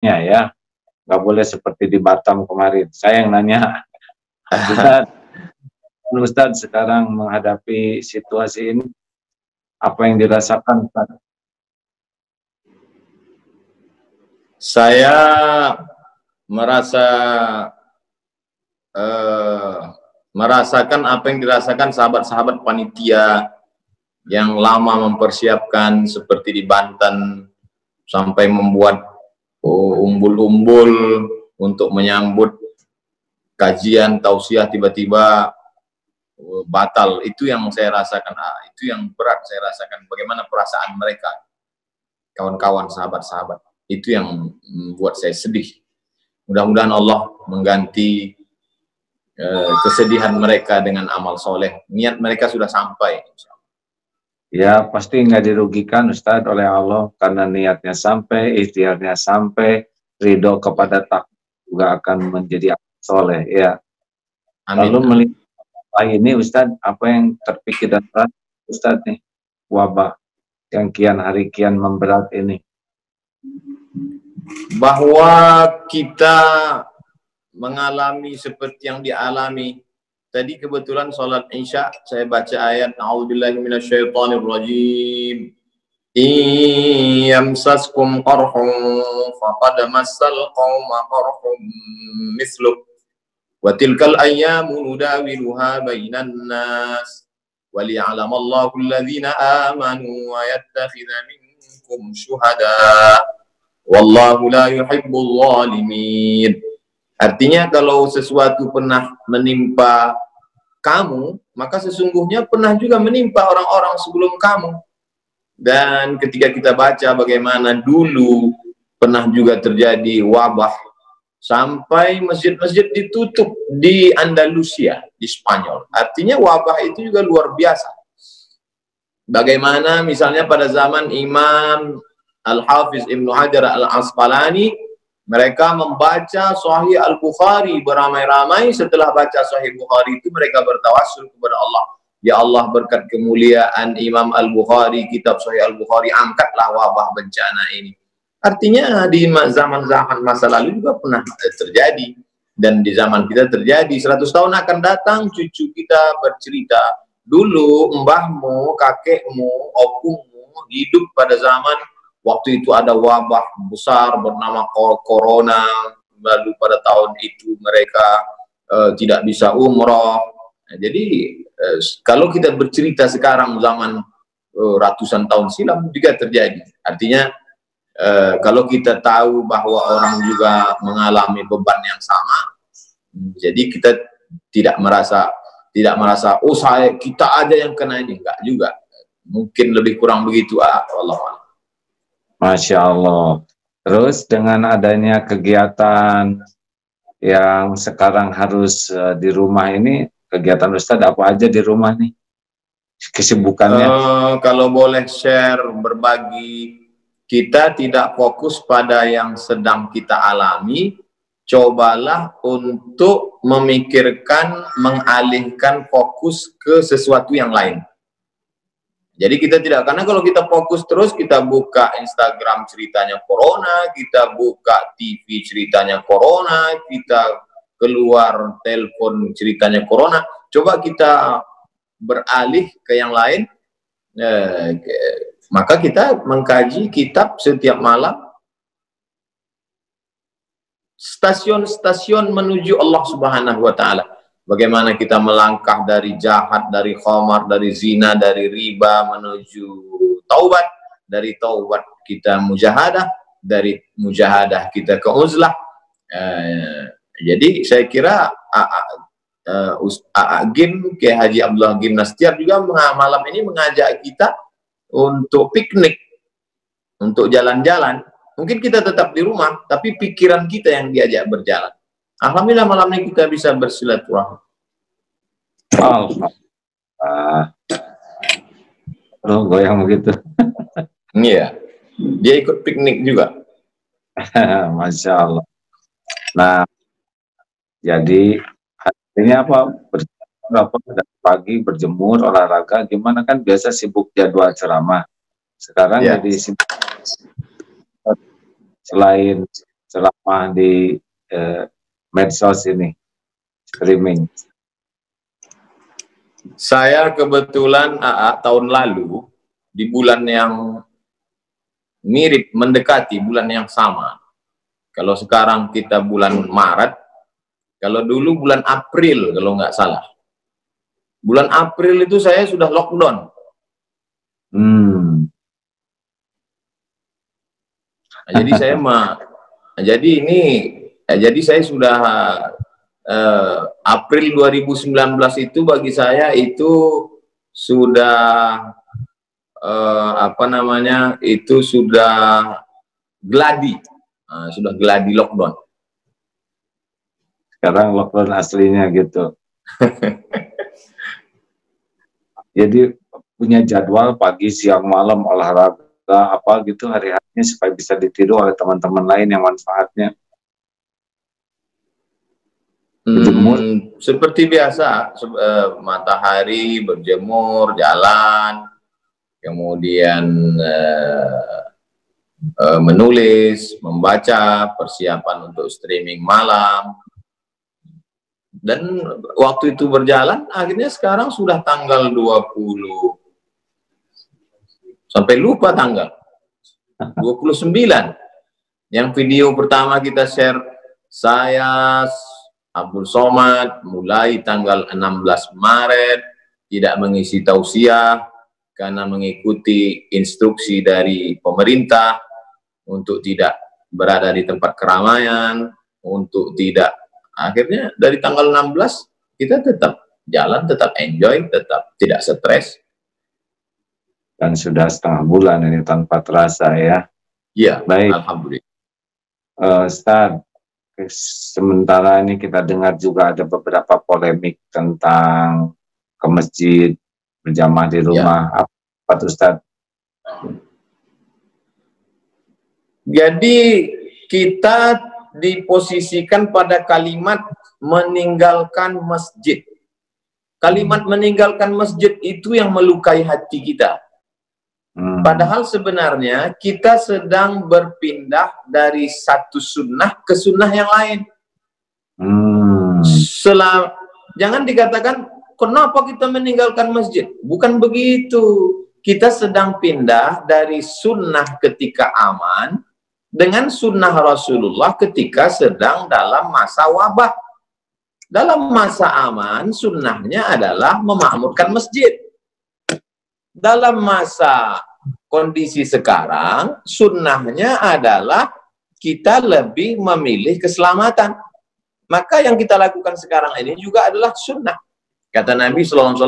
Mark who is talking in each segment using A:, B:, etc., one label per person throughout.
A: ya, nggak boleh seperti di Batam kemarin. Saya yang nanya, Ustadz sekarang menghadapi situasi ini, apa yang dirasakan Ustadz?
B: Saya merasa merasakan apa yang dirasakan sahabat-sahabat panitia yang lama mempersiapkan, seperti di Banten sampai membuat umbul-umbul untuk menyambut kajian tausiah, tiba-tiba batal. Itu yang saya rasakan, itu yang berat saya rasakan, bagaimana perasaan mereka, kawan-kawan, sahabat-sahabat. Itu yang membuat saya sedih. Mudah-mudahan Allah mengganti kesedihan mereka dengan amal soleh. Niat mereka sudah sampai.
A: Ya, pasti nggak dirugikan Ustadz oleh Allah, karena niatnya sampai, ikhtiarnya sampai, ridho kepada takdir juga akan menjadi amal soleh. Ya.
B: Amin.
A: Lalu melihat ini Ustadz, apa yang terpikir dan berat Ustadz nih, wabah yang kian hari kian memberat ini?
B: Bahwa kita mengalami seperti yang dialami. Tadi kebetulan sholat Isya saya baca ayat A'udzubillahi minasyaitonirrajim. Yamsaskum qarhun faqad massal qauma qarhun misluh wa tilkal ayyamu nudawiluha bainan nas wa liya'lamallahu alladhina amanu wa yattakhidha minkum syuhada wallahu la yuhibbul zalimin. Artinya kalau sesuatu pernah menimpa kamu, maka sesungguhnya pernah juga menimpa orang-orang sebelum kamu. Dan ketika kita baca bagaimana dulu pernah juga terjadi wabah sampai masjid-masjid ditutup di Andalusia, di Spanyol. Artinya wabah itu juga luar biasa. Bagaimana misalnya pada zaman Imam Al-Hafiz Ibnu Hajar Al-Asqalani, mereka membaca Sahih Al-Bukhari beramai-ramai. Setelah baca Sahih Bukhari itu mereka bertawassul kepada Allah. Ya Allah, berkat kemuliaan Imam Al-Bukhari, kitab Sahih Al-Bukhari, angkatlah wabah bencana ini. Artinya di zaman-zaman masa lalu juga pernah terjadi. Dan di zaman kita terjadi. 100 tahun akan datang, cucu kita bercerita, dulu mbahmu, kakekmu, opungmu hidup pada zaman waktu itu ada wabah besar bernama corona, lalu pada tahun itu mereka tidak bisa umroh. Nah, jadi kalau kita bercerita sekarang zaman ratusan tahun silam juga terjadi. Artinya kalau kita tahu bahwa orang juga mengalami beban yang sama, jadi kita tidak merasa oh kita aja yang kena ini, enggak juga. Mungkin lebih kurang begitu, Allah.
A: Masya Allah. Terus dengan adanya kegiatan yang sekarang harus di rumah ini, kegiatan Ustadz apa aja di rumah nih? Kesibukannya?
B: Kalau boleh share, berbagi, kita tidak fokus pada yang sedang kita alami, cobalah untuk memikirkan, mengalihkan fokus ke sesuatu yang lain. Jadi kita tidak, karena kalau kita fokus terus, kita buka Instagram ceritanya corona, kita buka TV ceritanya corona, kita keluar telepon ceritanya corona, coba kita beralih ke yang lain, maka kita mengkaji kitab setiap malam, stasiun-stasiun menuju Allah Subhanahu wa Ta'ala. Bagaimana kita melangkah dari jahat, dari khamar, dari zina, dari riba menuju taubat, dari taubat kita mujahadah, dari mujahadah kita ke uzlah. Jadi saya kira Gim, Kiai Haji Abdullah Gim Nastiar juga malam ini mengajak kita untuk piknik, untuk jalan-jalan. Mungkin kita tetap di rumah, tapi pikiran kita yang diajak berjalan. Alhamdulillah malam ini kita bisa bersilaturahmi.
A: Oh, goyang begitu.
B: Iya, dia ikut piknik juga.
A: Masya Allah. Nah, jadi artinya apa? Pagi berjemur, olahraga, gimana kan biasa sibuk jadwal ceramah. Sekarang jadi sibuk. Selain selama di medsos ini, streaming?
B: Saya kebetulan tahun lalu di bulan yang mirip, mendekati bulan yang sama. Kalau sekarang kita bulan Maret, kalau dulu bulan April kalau nggak salah. Bulan April itu saya sudah lockdown. Nah, jadi jadi saya sudah April 2019 itu bagi saya itu sudah apa namanya, itu sudah gladi, sudah gladi lockdown.
A: Sekarang lockdown aslinya gitu. Jadi punya jadwal pagi, siang, malam, olahraga apa gitu hari-harinya supaya bisa ditiru oleh teman-teman lain yang manfaatnya.
B: Seperti biasa, matahari, berjemur, jalan, kemudian menulis, membaca, persiapan untuk streaming malam. Dan waktu itu berjalan, akhirnya sekarang sudah tanggal 20, sampai lupa tanggal 29. Yang video pertama kita share, saya Abdul Somad mulai tanggal 16 Maret tidak mengisi tausiah karena mengikuti instruksi dari pemerintah untuk tidak berada di tempat keramaian, untuk tidak. Akhirnya dari tanggal 16 kita tetap jalan, tetap enjoy, tetap tidak stres.
A: Dan sudah setengah bulan ini tanpa terasa ya.
B: Iya,
A: baik.
B: Alhamdulillah.
A: Ustaz, sementara ini kita dengar juga ada beberapa polemik tentang ke masjid, berjamaah di rumah. Ya. Apa tuh, Ustaz?
B: Jadi kita diposisikan pada kalimat meninggalkan masjid. Kalimat meninggalkan masjid itu yang melukai hati kita. Padahal sebenarnya kita sedang berpindah dari satu sunnah ke sunnah yang lain. Jangan dikatakan kenapa kita meninggalkan masjid. Bukan begitu. Kita sedang pindah dari sunnah ketika aman dengan sunnah Rasulullah ketika sedang dalam masa wabah. Dalam masa aman, sunnahnya adalah memakmurkan masjid. Dalam masa kondisi sekarang, sunnahnya adalah kita lebih memilih keselamatan. Maka yang kita lakukan sekarang ini juga adalah sunnah. Kata Nabi SAW,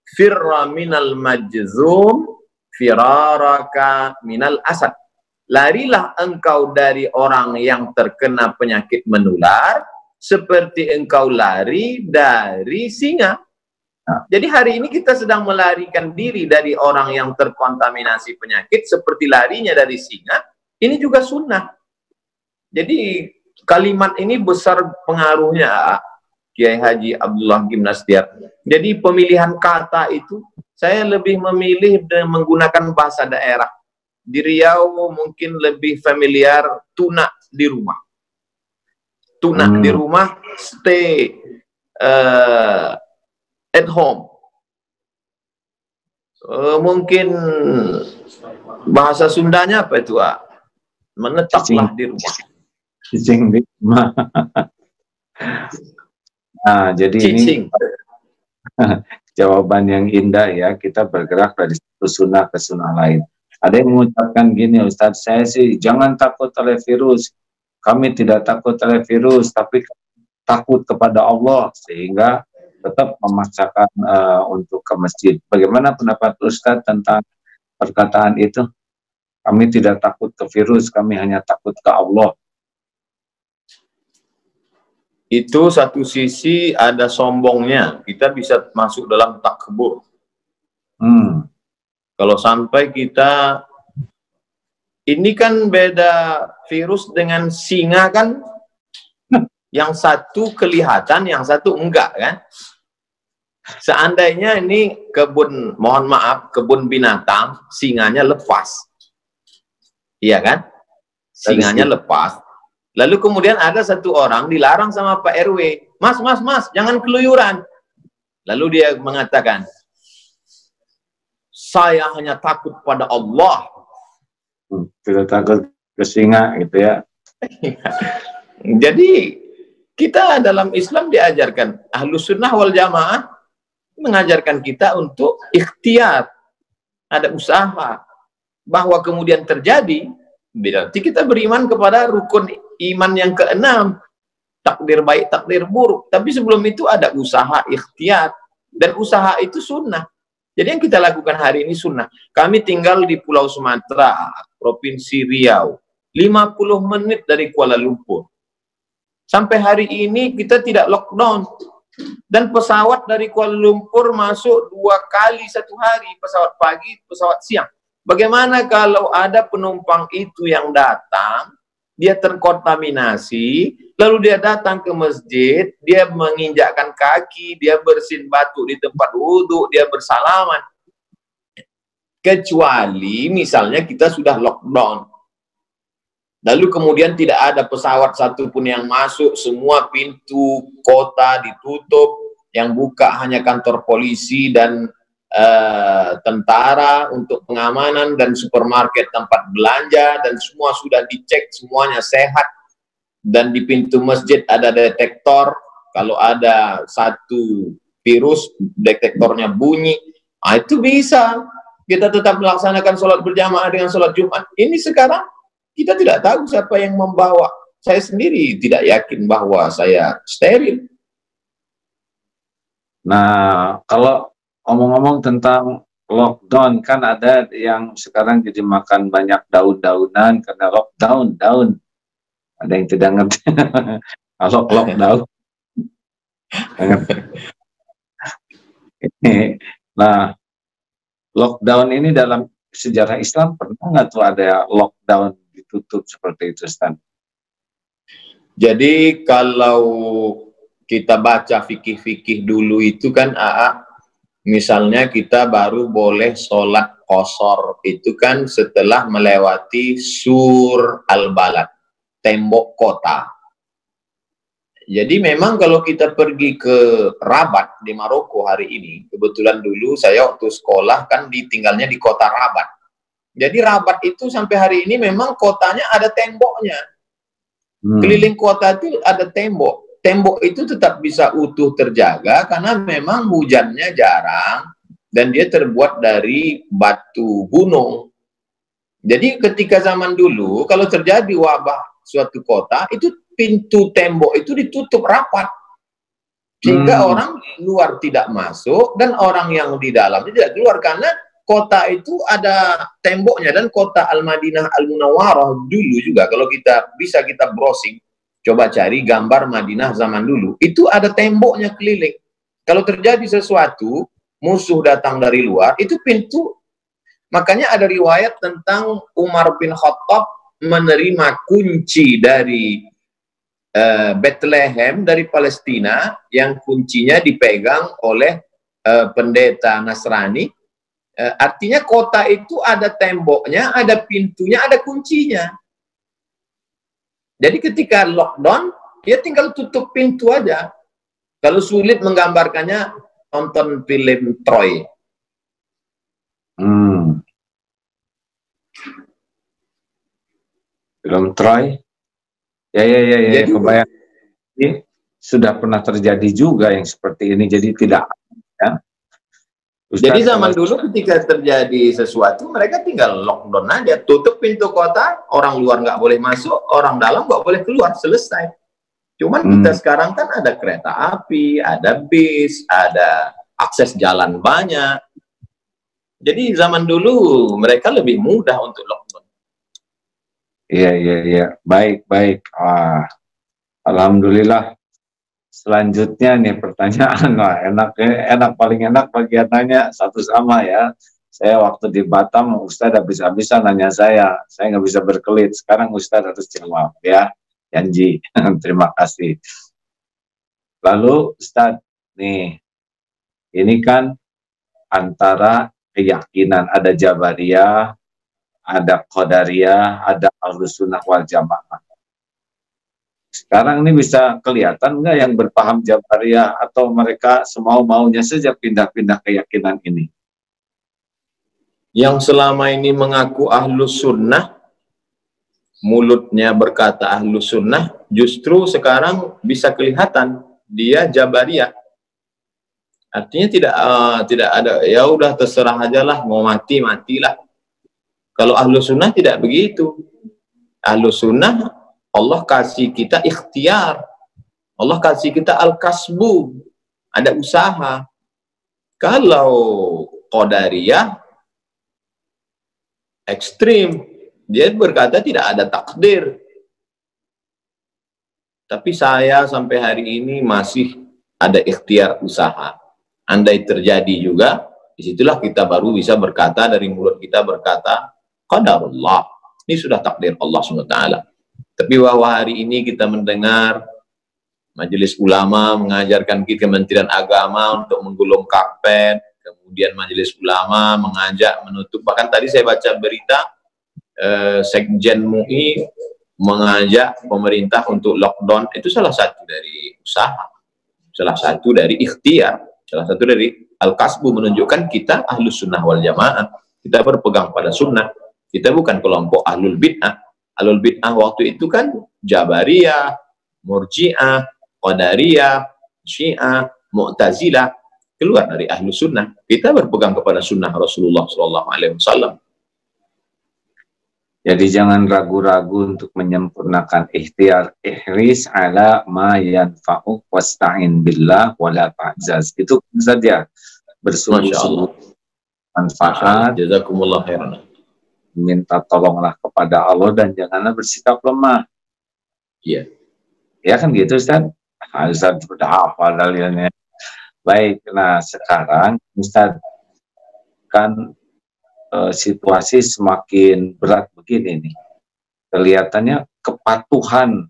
B: firra minal majzum, firaraka minal asad. Larilah engkau dari orang yang terkena penyakit menular seperti engkau lari dari singa. Jadi hari ini kita sedang melarikan diri dari orang yang terkontaminasi penyakit seperti larinya dari singa. Ini juga sunnah. Jadi kalimat ini besar pengaruhnya, Kiai Haji Abdullah Gimnastiar. Jadi pemilihan kata itu saya lebih memilih menggunakan bahasa daerah. Di Riau mungkin lebih familiar tuna di rumah. Tuna di rumah, stay at home. Mungkin bahasa Sundanya apa itu? Menetaplah di rumah.
A: Cicing di rumah. Nah, jadi cicing. Ini jawaban yang indah ya. Kita bergerak dari satu sunnah ke sunnah lain. Ada yang mengucapkan gini, Ustadz, saya sih jangan takut oleh virus. Kami tidak takut oleh virus, tapi takut kepada Allah, sehingga tetap memaksakan untuk ke masjid. Bagaimana pendapat Ustadz tentang perkataan itu? Kami tidak takut ke virus, kami hanya takut ke Allah.
B: Itu satu sisi ada sombongnya. Kita bisa masuk dalam takbur. Kalau sampai kita, ini kan beda virus dengan singa kan, yang satu kelihatan, yang satu enggak kan. Seandainya ini kebun, mohon maaf, kebun binatang, singanya lepas. Iya kan? Singanya lepas. Lalu kemudian ada satu orang dilarang sama Pak RW, mas, jangan keluyuran. Lalu dia mengatakan, saya hanya takut pada Allah.
A: Tidak takut ke singa gitu ya.
B: Jadi kita dalam Islam diajarkan, Ahlus Sunnah wal Jamaah mengajarkan kita untuk ikhtiar, ada usaha. Bahwa kemudian terjadi, berarti kita beriman kepada rukun iman yang keenam, takdir baik, takdir buruk. Tapi sebelum itu ada usaha, ikhtiar, dan usaha itu sunnah. Jadi yang kita lakukan hari ini sunnah. Kami tinggal di Pulau Sumatera, Provinsi Riau, 50 menit dari Kuala Lumpur. Sampai hari ini kita tidak lockdown. Dan pesawat dari Kuala Lumpur masuk 2 kali satu hari, pesawat pagi, pesawat siang. Bagaimana kalau ada penumpang itu yang datang, dia terkontaminasi, lalu dia datang ke masjid, dia menginjakkan kaki, dia bersin batu di tempat wudhu, dia bersalaman. Kecuali misalnya kita sudah lockdown. Lalu kemudian tidak ada pesawat satupun yang masuk, semua pintu kota ditutup, yang buka hanya kantor polisi dan tentara untuk pengamanan dan supermarket tempat belanja, dan semua sudah dicek, semuanya sehat. Dan di pintu masjid ada detektor, kalau ada satu virus, detektornya bunyi. Nah, itu bisa kita tetap melaksanakan sholat berjamaah dengan sholat Jumat. Ini sekarang kita tidak tahu siapa yang membawa. Saya sendiri tidak yakin bahwa saya steril.
A: Nah, kalau ngomong-ngomong tentang lockdown, kan ada yang sekarang jadi makan banyak daun-daunan karena lockdown, daun. Ada yang tidak ngerti. Kalau lockdown. Nah, lockdown ini dalam sejarah Islam pernah nggak tuh ada lockdown ditutup seperti itu, Stan?
B: Jadi kalau kita baca fikih-fikih dulu itu kan, misalnya kita baru boleh sholat qashar itu kan setelah melewati sur al-balad, tembok kota. Jadi memang kalau kita pergi ke Rabat di Maroko hari ini, kebetulan dulu saya waktu sekolah kan tinggalnya di kota Rabat. Jadi Rabat itu sampai hari ini memang kotanya ada temboknya. Keliling kota itu ada tembok. Tembok itu tetap bisa utuh terjaga karena memang hujannya jarang dan dia terbuat dari batu gunung. Jadi ketika zaman dulu kalau terjadi wabah suatu kota, itu pintu tembok itu ditutup rapat sehingga orang luar tidak masuk dan orang yang di dalam tidak keluar, karena kota itu ada temboknya. Dan kota Al-Madinah Al-Munawwarah dulu juga, kalau kita bisa kita browsing, coba cari gambar Madinah zaman dulu, itu ada temboknya keliling. Kalau terjadi sesuatu, musuh datang dari luar, itu pintu. Makanya ada riwayat tentang Umar bin Khattab menerima kunci dari Bethlehem dari Palestina, yang kuncinya dipegang oleh pendeta Nasrani. Artinya kota itu ada temboknya, ada pintunya, ada kuncinya. Jadi ketika lockdown, dia tinggal tutup pintu aja. Kalau sulit menggambarkannya, nonton film Troy.
A: Film Troy? Ya, jadi, kebayang. Ini sudah pernah terjadi juga yang seperti ini, jadi tidak. Ya.
B: Ustaz, jadi zaman dulu ketika terjadi sesuatu, mereka tinggal lockdown aja, tutup pintu kota, orang luar nggak boleh masuk, orang dalam nggak boleh keluar, selesai. Cuman kita sekarang kan ada kereta api, ada bis, ada akses jalan banyak. Jadi zaman dulu mereka lebih mudah untuk lockdown.
A: Iya. Baik. Alhamdulillah. Selanjutnya nih pertanyaan, enak paling enak bagiannya satu sama ya. Saya waktu di Batam, Ustadz habis-habisan nanya saya nggak bisa berkelit. Sekarang Ustadz harus jawab ya, janji. Terima kasih. Lalu Ustadz nih, ini kan antara keyakinan, ada Jabariyah, ada Qadariyah, ada Ahlus Sunnah wal Jamaah. Sekarang ini bisa kelihatan nggak yang berpaham Jabariyah atau mereka semau-maunya saja pindah-pindah keyakinan ini?
B: Yang selama ini mengaku ahlus sunnah, mulutnya berkata ahlus sunnah, justru sekarang bisa kelihatan dia Jabariyah. Artinya tidak ada, ya udah terserah aja lah, mau mati matilah. Kalau ahlus sunnah tidak begitu. Ahlus sunnah, Allah kasih kita ikhtiar, Allah kasih kita al-kasbu, ada usaha. Kalau Qadariyah ekstrim, dia berkata tidak ada takdir. Tapi saya sampai hari ini masih ada ikhtiar usaha. Andai terjadi juga, disitulah kita baru bisa berkata, dari mulut kita berkata, qadarullah. Ini sudah takdir Allah SWT. Tapi bahwa hari ini kita mendengar Majelis Ulama mengajarkan kita, Kementerian Agama untuk menggulung karpet, kemudian Majelis Ulama mengajak menutup, bahkan tadi saya baca berita Sekjen MUI mengajak pemerintah untuk lockdown. Itu salah satu dari usaha, salah satu dari ikhtiar, salah satu dari al-kasbu, menunjukkan kita ahlus sunnah wal jamaah, kita berpegang pada sunnah, kita bukan kelompok ahlul bid'ah. Ahlul bid'ah waktu itu kan Jabariyah, Murji'ah, Qadariyah, Syiah, Mu'tazilah, keluar dari ahlus sunnah. Kita berpegang kepada sunnah Rasulullah SAW.
A: Jadi jangan ragu-ragu untuk menyempurnakan ikhtiar, ihris ala ma yanfa'uk wasta'in billah wala ta'jaz. Itu saja, bersungguh-sungguh manfaat,
B: jazakumullah khairan,
A: minta tolonglah kepada Allah dan janganlah bersikap lemah.
B: Iya.
A: Ya kan gitu Ustaz? Ustaz sudah hafal dalilnya. Baik, nah sekarang Ustaz, kan situasi semakin berat begini nih. Kelihatannya kepatuhan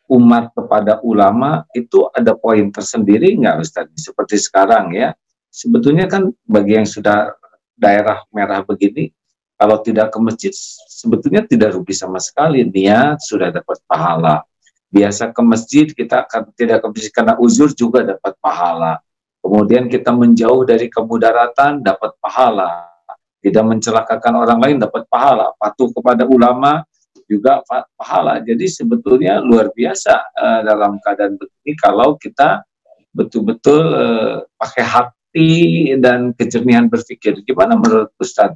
A: umat kepada ulama itu ada poin tersendiri nggak Ustaz? Seperti sekarang ya, sebetulnya kan bagi yang sudah daerah merah begini, kalau tidak ke masjid sebetulnya tidak rugi sama sekali, niat sudah dapat pahala. Biasa ke masjid, kita tidak ke masjid karena uzur juga dapat pahala. Kemudian kita menjauh dari kemudaratan dapat pahala. Tidak mencelakakan orang lain dapat pahala, patuh kepada ulama juga pahala. Jadi sebetulnya luar biasa dalam keadaan begini kalau kita betul-betul pakai hati dan kejernihan berpikir. Gimana menurut Ustaz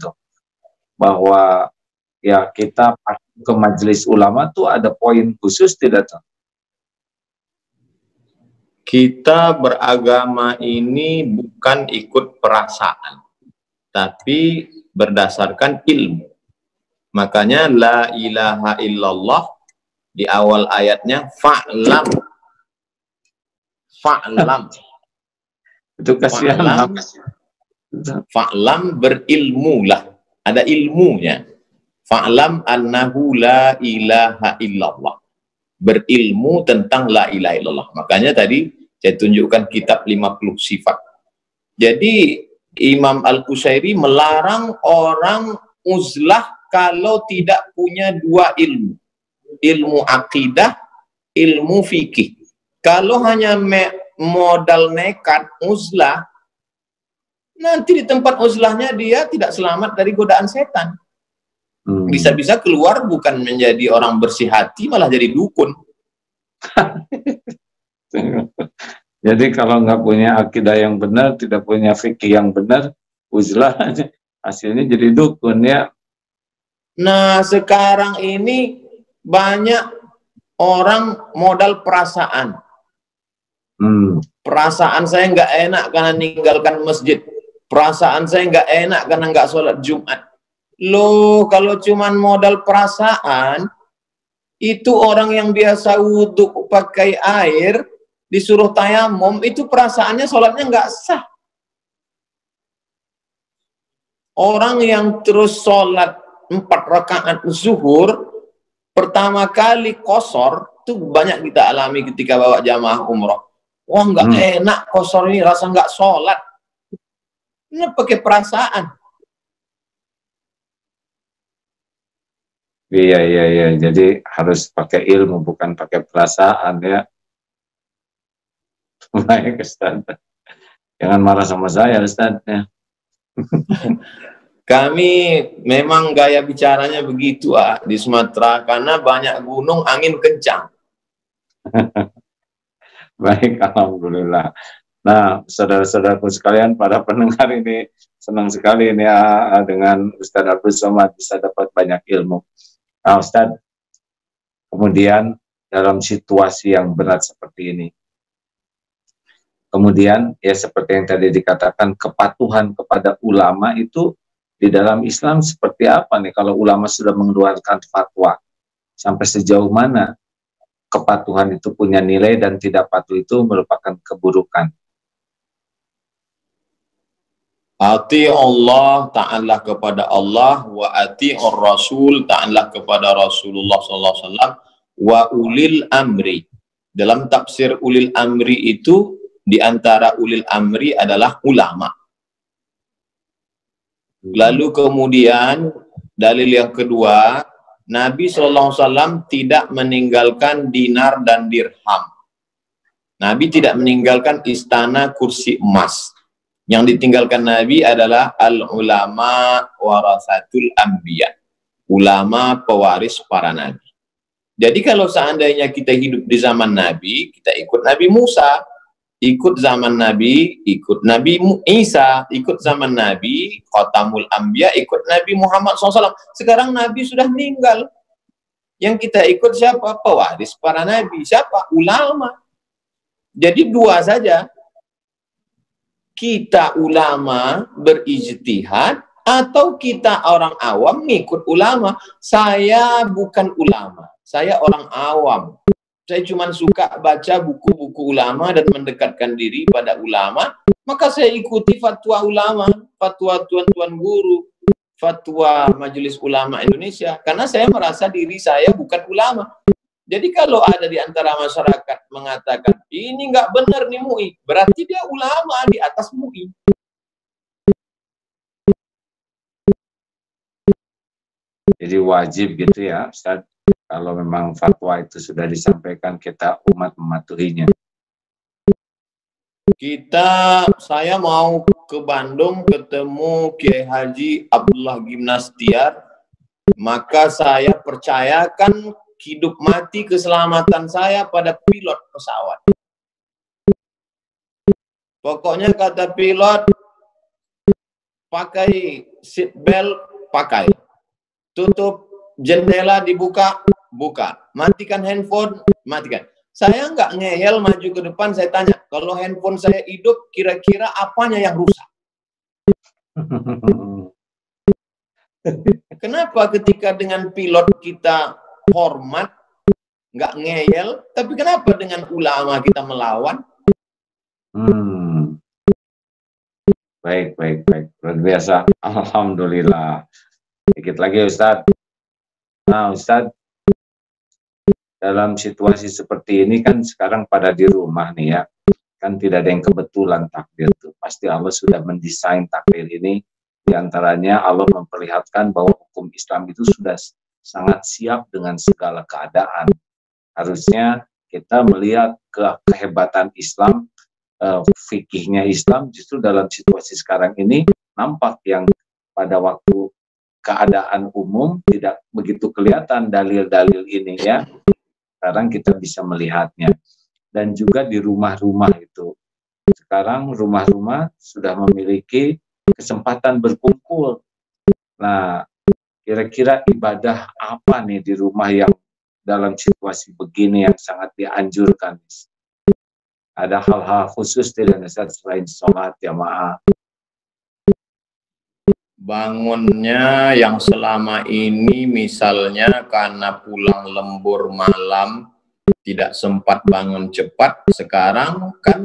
A: bahwa ya kita patuh ke majelis ulama tuh ada poin khusus tidak tuh?
B: Kita beragama ini bukan ikut perasaan, tapi berdasarkan ilmu. Makanya la ilaha illallah di awal ayatnya fa'lam. Fa'lam.
A: Itu kasihan.
B: Fa'lam, berilmulah. Ada ilmunya. Fa'lam annahu la ilaha illallah. Berilmu tentang la ilaha illallah. Makanya tadi saya tunjukkan kitab 50 sifat. Jadi Imam Al-Qusairi melarang orang uzlah kalau tidak punya dua ilmu. Ilmu akidah, ilmu fikih. Kalau hanya modal nekat uzlah, nanti di tempat uzlahnya dia tidak selamat dari godaan setan. Bisa-bisa keluar bukan menjadi orang bersih hati, malah jadi dukun.
A: Jadi kalau nggak punya akidah yang benar, tidak punya fikih yang benar, uzlah hasilnya jadi dukun ya.
B: Nah sekarang ini banyak orang modal perasaan. Perasaan saya nggak enak karena ninggalkan masjid. Perasaan saya nggak enak karena nggak sholat Jumat. Loh, kalau cuman modal perasaan, itu orang yang biasa wudhu pakai air, disuruh tayamum, itu perasaannya sholatnya nggak sah. Orang yang terus sholat 4 rakaat zuhur, pertama kali kosor, itu banyak kita alami ketika bawa jamaah umroh. Wah, nggak enak kosor ini, rasa nggak sholat. Ini pakai perasaan.
A: Iya, iya, iya. Jadi harus pakai ilmu, bukan pakai perasaan ya. Baik, Ustaz. Jangan marah sama saya, Ustaz. Ya.
B: Kami memang gaya bicaranya begitu di Sumatera, karena banyak gunung, angin kencang.
A: Baik, alhamdulillah. Nah, saudara-saudaraku sekalian, para pendengar ini senang sekali ini ya dengan Ustaz Abdul Somad bisa dapat banyak ilmu. Nah, Ustaz, kemudian dalam situasi yang berat seperti ini, kemudian ya seperti yang tadi dikatakan, kepatuhan kepada ulama itu di dalam Islam seperti apa nih? Kalau ulama sudah mengeluarkan fatwa, sampai sejauh mana kepatuhan itu punya nilai dan tidak patuh itu merupakan keburukan?
B: Ati Allah, taatlah kepada Allah, wa ati'ur Rasul, taatlah kepada Rasulullah SAW, wa ulil amri. Dalam tafsir ulil amri itu, di antara ulil amri adalah ulama. Lalu kemudian dalil yang kedua, Nabi SAW tidak meninggalkan dinar dan dirham. Nabi tidak meninggalkan istana kursi emas. Yang ditinggalkan Nabi adalah al-ulama warasatul anbiya. Ulama pewaris para nabi. Jadi kalau seandainya kita hidup di zaman Nabi, kita ikut Nabi Musa. Ikut zaman Nabi, ikut Nabi Isa, ikut zaman Nabi, Khatamul Anbiya, ikut Nabi Muhammad SAW. Sekarang Nabi sudah meninggal. Yang kita ikut siapa? Pewaris para Nabi. Siapa? Ulama. Jadi dua saja. Kita ulama berijtihad, atau kita orang awam ngikut ulama. Saya bukan ulama. Saya orang awam. Saya cuma suka baca buku-buku ulama dan mendekatkan diri pada ulama, maka saya ikuti fatwa ulama, fatwa tuan-tuan guru, fatwa Majelis Ulama Indonesia, karena saya merasa diri saya bukan ulama. Jadi kalau ada di antara masyarakat mengatakan, ini nggak benar nih MUI, berarti dia ulama di atas MUI.
A: Jadi wajib gitu ya, Ustaz. Kalau memang fatwa itu sudah disampaikan, kita umat mematuhinya.
B: Saya mau ke Bandung ketemu Kiai Haji Abdullah Gimnastiar, maka saya percayakan hidup mati keselamatan saya pada pilot pesawat. Pokoknya kata pilot, pakai seat belt, pakai. Tutup jendela, dibuka, buka. Matikan handphone, matikan. Saya nggak ngeyel maju ke depan, saya tanya, kalau handphone saya hidup, kira-kira apanya yang rusak? Kenapa ketika dengan pilot kita hormat, nggak ngeyel, tapi kenapa dengan ulama kita melawan?
A: Baik, baik, baik. Luar biasa. Alhamdulillah. Sedikit lagi Ustadz. Nah Ustadz, dalam situasi seperti ini kan sekarang pada di rumah nih ya, kan tidak ada yang kebetulan takdir itu. Pasti Allah sudah mendesain takdir ini. Di antaranya Allah memperlihatkan bahwa hukum Islam itu sudah sangat siap dengan segala keadaan. Harusnya kita melihat kehebatan Islam, fikihnya Islam, justru dalam situasi sekarang ini nampak yang pada waktu keadaan umum tidak begitu kelihatan dalil-dalil ini ya. Sekarang kita bisa melihatnya. Dan juga di rumah-rumah itu. Sekarang rumah-rumah sudah memiliki kesempatan berkumpul. Nah, kira-kira ibadah apa nih di rumah yang dalam situasi begini yang sangat dianjurkan? Ada hal-hal khusus tidak selain sholat jamaah?
B: Bangunnya yang selama ini misalnya karena pulang lembur malam tidak sempat bangun cepat, sekarang kan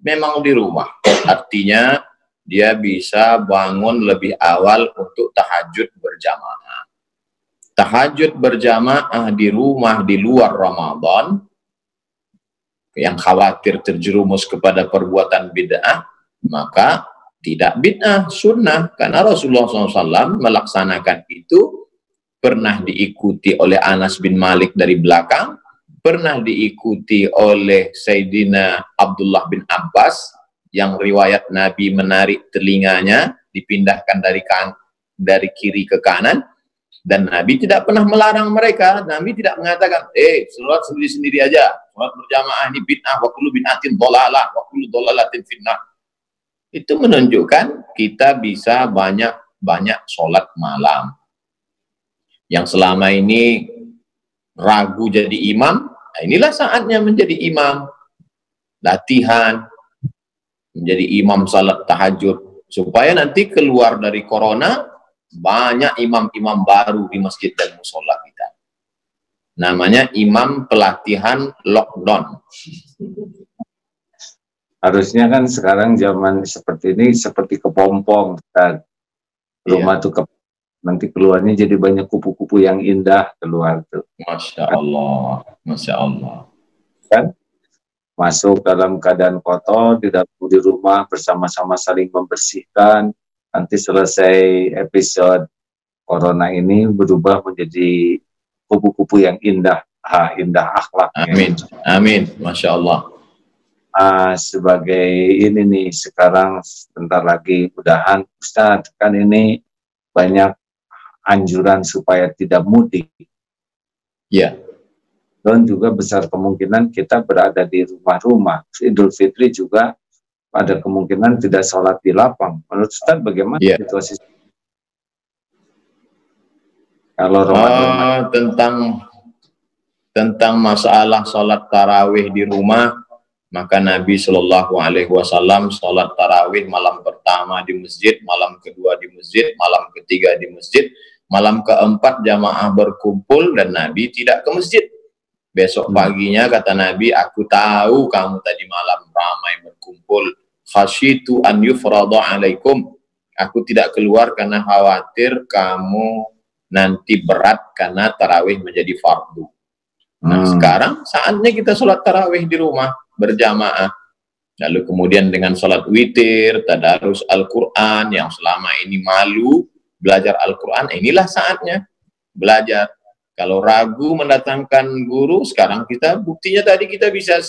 B: memang di rumah. Artinya dia bisa bangun lebih awal untuk tahajud berjamaah. Tahajud berjamaah di rumah di luar Ramadan, yang khawatir terjerumus kepada perbuatan bid'ah, maka tidak bid'ah, sunnah, karena Rasulullah SAW melaksanakan itu pernah diikuti oleh Anas bin Malik dari belakang, pernah diikuti oleh Sayyidina Abdullah bin Abbas, yang riwayat Nabi menarik telinganya, dipindahkan dari kiri ke kanan, dan Nabi tidak pernah melarang mereka. Nabi tidak mengatakan, sholat sendiri-sendiri aja, sholat berjamaah ini bid'ah, wa kullu bid'atin dhalalah, wa kullu dhalalatin finnah. Itu menunjukkan kita bisa banyak sholat malam. Yang selama ini ragu jadi imam, nah inilah saatnya menjadi imam. Latihan, menjadi imam salat tahajud. Supaya nanti keluar dari corona, banyak imam-imam baru di masjid dan musola kita. Namanya imam pelatihan lockdown.
A: Harusnya kan sekarang zaman seperti ini, seperti kepompong. Kan? Rumah tuh nanti keluarnya jadi banyak kupu-kupu yang indah keluar tuh.
B: Masya Allah, Masya Allah.
A: Kan? Masuk dalam keadaan kotor, tidak di rumah, bersama-sama saling membersihkan. Nanti selesai episode corona ini berubah menjadi kupu-kupu yang indah, indah akhlaknya.
B: Amin, amin, Masya Allah.
A: Sebagai ini nih, sekarang sebentar lagi mudahan Ustadz, kan ini banyak anjuran supaya tidak mudik.
B: Ya.
A: Dan juga besar kemungkinan kita berada di rumah-rumah. Idul Fitri juga ada kemungkinan tidak sholat di lapang. Menurut Ustaz bagaimana situasi? Kalau
B: tentang masalah sholat tarawih di rumah, maka Nabi Shallallahu Alaihi Wasallam sholat tarawih malam pertama di masjid, malam kedua di masjid, malam ketiga di masjid, malam keempat jamaah berkumpul dan Nabi tidak ke masjid. Besok paginya kata Nabi, aku tahu kamu tadi malam ramai berkumpul. Khasyitu an yufrada alaikum. Aku tidak keluar karena khawatir kamu nanti berat karena tarawih menjadi fardu. Nah sekarang saatnya kita sholat tarawih di rumah berjamaah. Lalu kemudian dengan sholat witir, tadarus Al-Quran yang selama ini malu belajar Al-Quran, inilah saatnya belajar. Kalau ragu mendatangkan guru, sekarang kita buktinya tadi kita bisa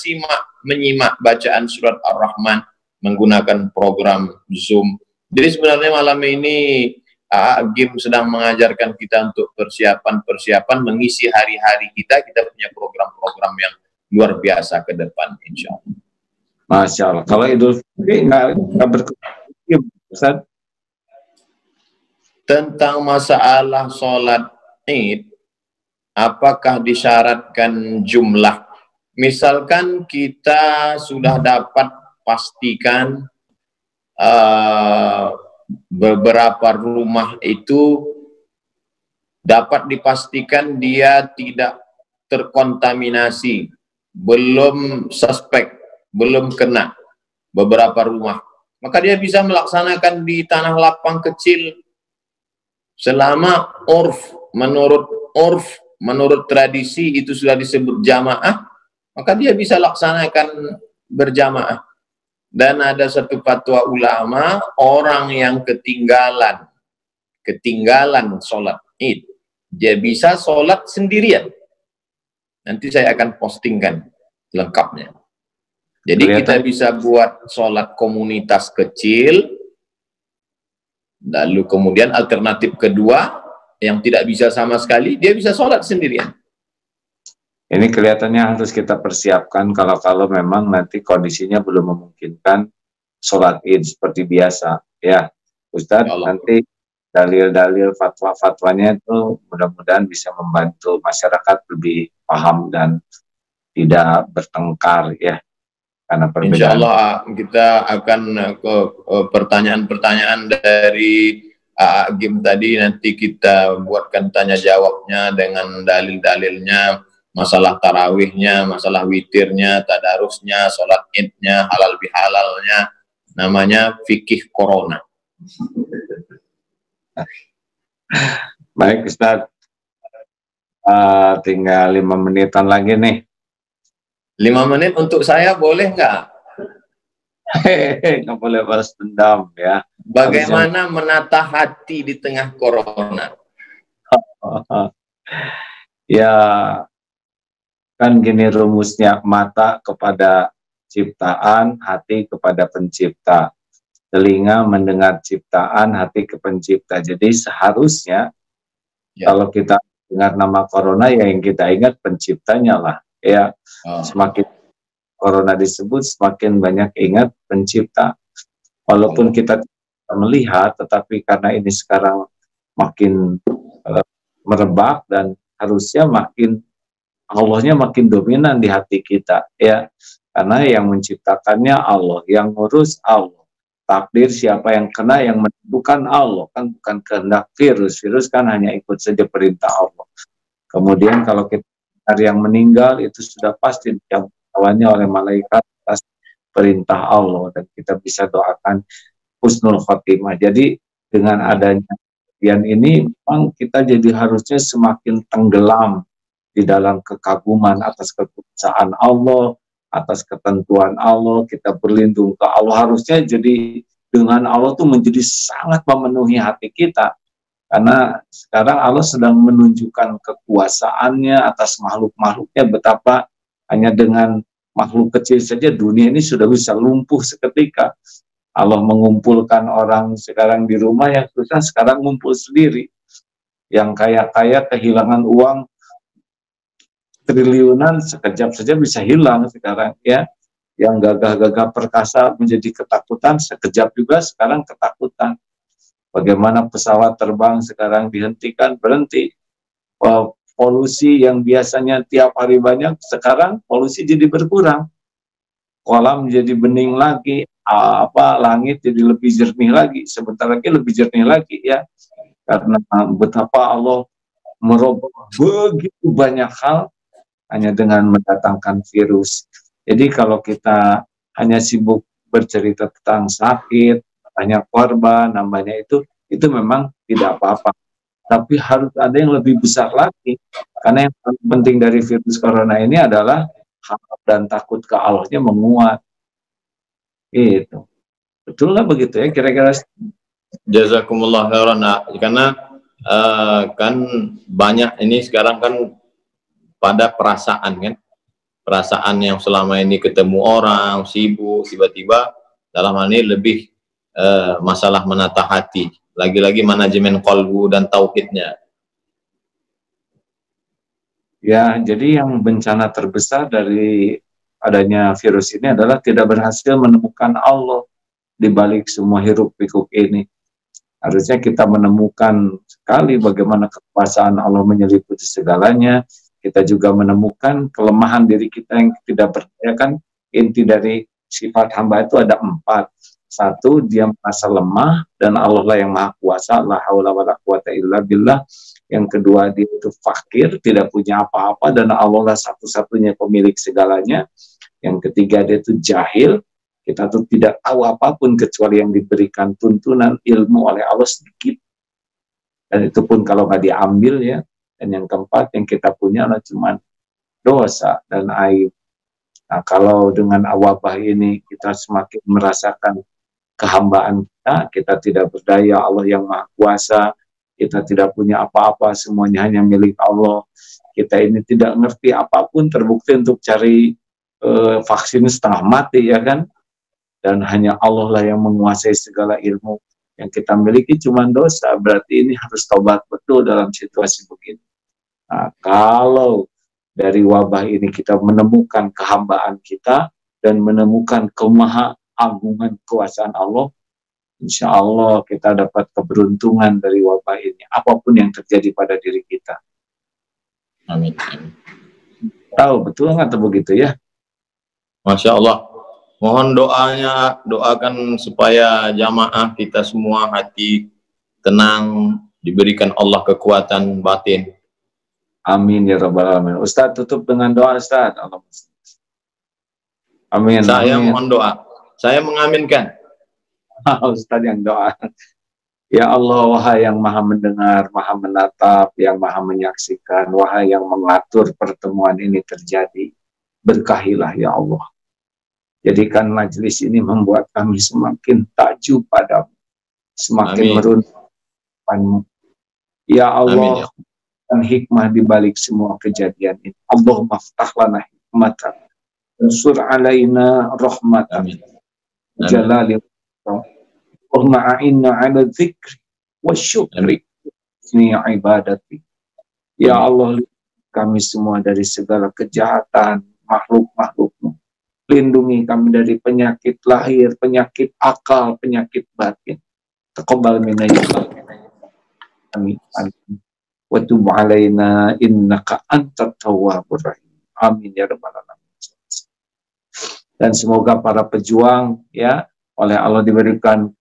B: menyimak bacaan surat Ar-Rahman menggunakan program Zoom. Jadi sebenarnya malam ini Gim sedang mengajarkan kita untuk persiapan mengisi hari-hari kita. Kita punya program-program yang luar biasa ke depan, insya Allah.
A: Masya Allah. Kalau Idul Fitri nggak berkumpul,
B: tentang masalah sholat Id, apakah disyaratkan jumlah? Misalkan kita sudah dapat pastikan beberapa rumah itu dapat dipastikan dia tidak terkontaminasi, belum suspek, belum kena beberapa rumah, maka dia bisa melaksanakan di tanah lapang kecil selama menurut tradisi itu sudah disebut jamaah, maka dia bisa laksanakan berjamaah. Dan ada satu fatwa ulama, orang yang ketinggalan sholat Id, dia bisa sholat sendirian. Nanti saya akan postingkan lengkapnya. Jadi kita bisa buat sholat komunitas kecil, lalu kemudian alternatif kedua, yang tidak bisa sama sekali, dia bisa sholat sendirian.
A: Ini kelihatannya harus kita persiapkan kalau memang nanti kondisinya belum memungkinkan sholat Id seperti biasa. Ya, Ustadz, nanti dalil-dalil fatwa-fatwanya itu mudah-mudahan bisa membantu masyarakat lebih paham dan tidak bertengkar ya. Karena perbedaan.
B: Insya Allah kita akan ke pertanyaan-pertanyaan dari Gim tadi, nanti kita buatkan tanya jawabnya dengan dalil-dalilnya, masalah tarawihnya, masalah witirnya, tadarusnya, sholat idnya, halal bihalalnya, namanya fikih corona.
A: Baik Ustadz, tinggal 5 menitan lagi nih.
B: 5 menit untuk saya boleh nggak?
A: Nggak boleh balas dendam ya.
B: Bagaimana menata hati di tengah corona?
A: Ya, kan gini rumusnya, mata kepada ciptaan, hati kepada pencipta. Telinga mendengar ciptaan, hati ke pencipta. Jadi seharusnya kalau kita dengar nama corona, ya yang kita ingat penciptanya lah. Ya, semakin corona disebut, semakin banyak ingat pencipta. Walaupun kita tidak melihat, tetapi karena ini sekarang makin merebak dan harusnya makin Allahnya makin dominan di hati kita, ya, karena yang menciptakannya Allah, yang ngurus Allah, takdir siapa yang kena, yang menentukan Allah, kan bukan kehendak virus kan hanya ikut saja perintah Allah. Kemudian kalau kita yang meninggal itu sudah pasti dicabutnya oleh malaikat atas perintah Allah, dan kita bisa doakan husnul khotimah. Jadi dengan adanya kejadian ini memang kita jadi harusnya semakin tenggelam di dalam kekaguman atas kekuasaan Allah, atas ketentuan Allah, kita berlindung ke Allah. Harusnya jadi dengan Allah tuh menjadi sangat memenuhi hati kita, karena sekarang Allah sedang menunjukkan kekuasaannya atas makhluk-makhluknya, betapa hanya dengan makhluk kecil saja dunia ini sudah bisa lumpuh seketika. Allah mengumpulkan orang sekarang di rumah, yang susah sekarang ngumpul sendiri, yang kaya-kaya kehilangan uang triliunan sekejap saja bisa hilang sekarang, ya. Yang gagah-gagah perkasa menjadi ketakutan, sekejap juga sekarang ketakutan. Bagaimana pesawat terbang sekarang dihentikan, berhenti. Polusi yang biasanya tiap hari banyak, sekarang polusi jadi berkurang. Kolam jadi bening lagi, langit jadi lebih jernih lagi, sebentar lagi lebih jernih lagi, ya. Karena betapa Allah merubah begitu banyak hal hanya dengan mendatangkan virus. Jadi kalau kita hanya sibuk bercerita tentang sakit, banyak korban, namanya itu memang tidak apa-apa. Tapi harus ada yang lebih besar lagi. Karena yang paling penting dari virus corona ini adalah harap dan takut ke Allahnya menguat. Gitu. Betul lah begitu ya kira-kira.
B: Jazakumullah khairan. Karena kan banyak ini sekarang kan pada perasaan kan, perasaan yang selama ini ketemu orang sibuk, tiba-tiba dalam hal ini lebih masalah menata hati, lagi-lagi manajemen qalbu dan tauhidnya.
A: Ya, jadi yang bencana terbesar dari adanya virus ini adalah tidak berhasil menemukan Allah di balik semua hiruk pikuk ini. Harusnya kita menemukan sekali bagaimana kekuasaan Allah menyeliputi segalanya. Kita juga menemukan kelemahan diri kita yang tidak berdaya. Kan inti dari sifat hamba itu ada 4. 1, dia merasa lemah dan Allah lah yang maha kuasa, la haula wala quwata illa billah. Yang kedua, dia itu fakir, tidak punya apa-apa, dan Allah lah satu-satunya pemilik segalanya. Yang ketiga, dia itu jahil, kita tuh tidak tahu apapun kecuali yang diberikan tuntunan ilmu oleh Allah sedikit, dan itu pun kalau nggak diambil, ya. Dan yang keempat, yang kita punya adalah cuma dosa dan aib. Nah, kalau dengan wabah ini kita semakin merasakan kehambaan kita tidak berdaya, Allah yang maha kuasa, kita tidak punya apa-apa, semuanya hanya milik Allah. Kita ini tidak ngerti apapun, terbukti untuk cari vaksin setengah mati, ya kan? Dan hanya Allah lah yang menguasai segala ilmu. Yang kita miliki cuma dosa, berarti ini harus taubat betul dalam situasi begini. Nah, kalau dari wabah ini kita menemukan kehambaan kita dan menemukan kemaha-agungan kekuasaan Allah, insya Allah kita dapat keberuntungan dari wabah ini, apapun yang terjadi pada diri kita.
B: Amin.
A: Tahu betul nggak begitu ya?
B: Masya Allah. Mohon doanya, doakan supaya jamaah kita semua hati tenang, diberikan Allah kekuatan batin.
A: Amin ya rabbal alamin. Ustaz tutup dengan doa, Ustaz. Amin.
B: Saya
A: amin.
B: Mohon doa. Saya mengaminkan.
A: Ustaz yang doa. Ya Allah, wahai yang maha mendengar, maha menatap, yang maha menyaksikan, wahai yang mengatur pertemuan ini terjadi, berkahilah ya Allah. Jadikan majelis ini membuat kami semakin takjub padamu, semakin merundukkanmu. Ya Allah, amin, ya. dan hikmah di balik semua kejadian ini. Allahumma ftah lana hikmatan, unsur alaina rahmatan, jalali Allahumma a'inna ala dzikri wa syukri ni ibadati. Ya Allah, kami semua dari segala kejahatan makhluk-makhluk-Mu. Lindungi kami dari penyakit lahir, penyakit akal, penyakit batin. Taqabbal minna ya Allah. Amin. Wa tub alaina innaka antat tawwabur rahim. Amin ya rabbal alamin. Dan semoga para pejuang ya oleh Allah diberikan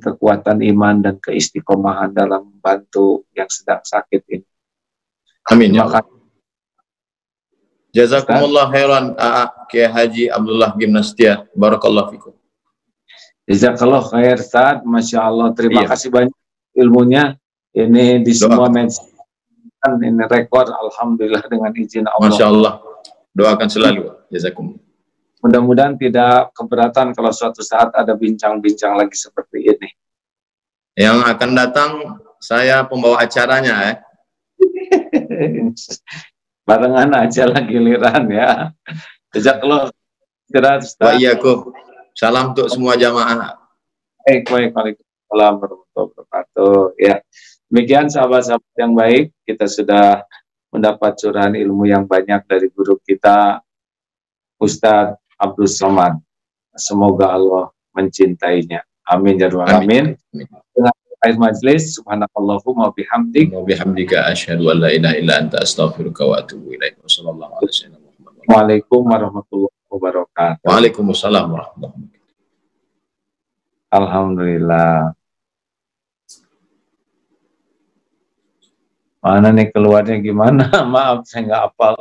A: kekuatan iman dan keistiqomahan dalam membantu yang sedang sakit ini.
B: Amin ya Allah. Jazakumullah khairan Kiai Haji Abdullah Gimnastia. Barakallahu fikum.
A: Jazakallah khair Ustaz. Masya Allah. Terima kasih banyak ilmunya. Ini di semua media ini rekor. Alhamdulillah dengan izin Allah.
B: Masya Allah. Doakan selalu. Jazakumullah.
A: Mudah-mudahan tidak keberatan kalau suatu saat ada bincang-bincang lagi seperti ini.
B: Yang akan datang saya pembawa acaranya ya.
A: Barengan aja lah giliran ya. Jazakallah khairan Ustaz.
B: Wa iyyakum. Salam untuk semua jamaah.
A: Baik. Waalaikumsalam warahmatullahi wabarakatuh. Ya. Demikian sahabat-sahabat yang baik, kita sudah mendapat curahan ilmu yang banyak dari guru kita Ustadz Abdul Somad. Semoga Allah mencintainya. Amin ya rabbal alamin. Dengan akhir majlis, subhanakallahumma wa bihamdik
B: wa bihamdika asyhadu an la ilaha illa anta astaghfiruka wa atubu ilaik. Wassallallahu alaihi wasallam.
A: Waalaikumsalam warahmatullahi wabarakatuh.
B: Waalaikumsalam warahmatullahi wabarakatuh.
A: Alhamdulillah. Mana nih keluarnya gimana? Maaf saya nggak hafal.